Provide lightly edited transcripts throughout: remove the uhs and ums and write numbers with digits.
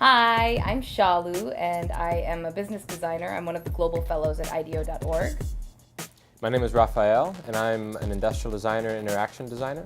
Hi, I'm Shalu, and I am a business designer. I'm one of the global fellows at IDEO.org. My name is Raphael, and I'm an industrial designer and interaction designer.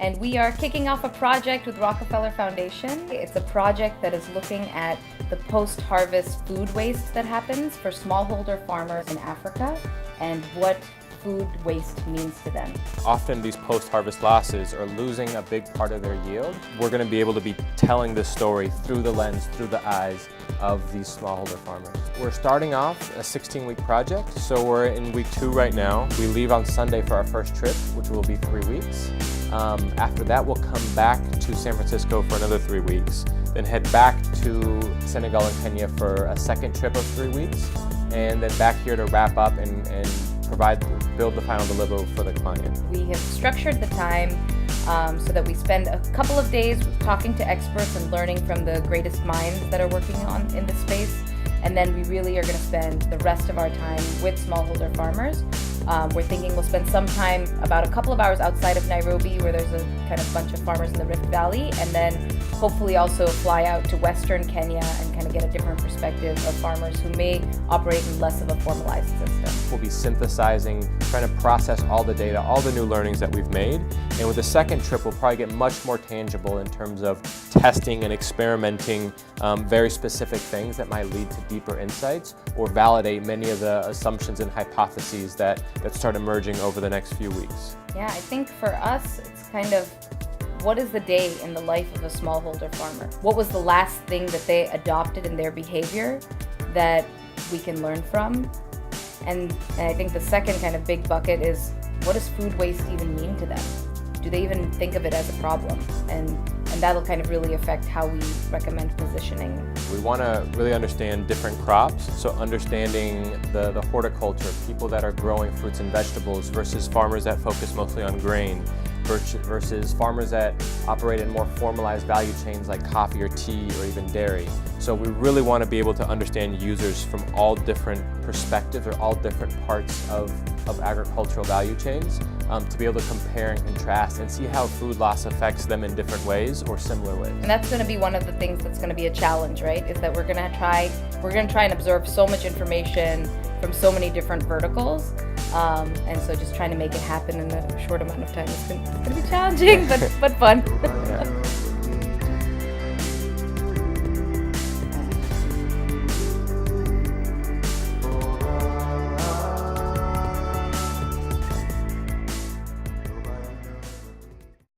And we are kicking off a project with Rockefeller Foundation. It's a project that is looking at the post-harvest food waste that happens for smallholder farmers in Africa and what food waste means to them. Often these post-harvest losses are losing a big part of their yield. We're going to be able to be telling this story through the lens, through the eyes of these smallholder farmers. We're starting off a 16-week project, so we're in week 2 right now. We leave on Sunday for our first trip, which will be 3 weeks. After that, we'll come back to San Francisco for another 3 weeks, then head back to Senegal and Kenya for a second trip of 3 weeks, and then back here to wrap up and build the final deliverable for the client. We have structured the time so that we spend a couple of days talking to experts and learning from the greatest minds that are working in the space. And then we really are going to spend the rest of our time with smallholder farmers. We're thinking we'll spend some time, about a couple of hours outside of Nairobi, where there's a kind of bunch of farmers in the Rift Valley, and then hopefully also fly out to Western Kenya and kind of get a different perspective of farmers who may operate in less of a formalized system. We'll be synthesizing, trying to process all the data, all the new learnings that we've made. And with the second trip, we'll probably get much more tangible in terms of testing and experimenting very specific things that might lead to deeper insights or validate many of the assumptions and hypotheses that start emerging over the next few weeks. Yeah, I think for us, it's kind of, what is the day in the life of a smallholder farmer? What was the last thing that they adopted in their behavior that we can learn from? And I think the second kind of big bucket is, what does food waste even mean to them? Do they even think of it as a problem? And that'll kind of really affect how we recommend positioning. We want to really understand different crops, so understanding the horticulture, people that are growing fruits and vegetables versus farmers that focus mostly on grain, versus farmers that operate in more formalized value chains like coffee or tea or even dairy. So we really want to be able to understand users from all different perspectives or all different parts of agricultural value chains to be able to compare and contrast and see how food loss affects them in different ways or similar ways. And that's going to be one of the things that's going to be a challenge, right? Is that we're going to try and absorb so much information from so many different verticals. And so just trying to make it happen in a short amount of time is going to be challenging, but fun. Yeah.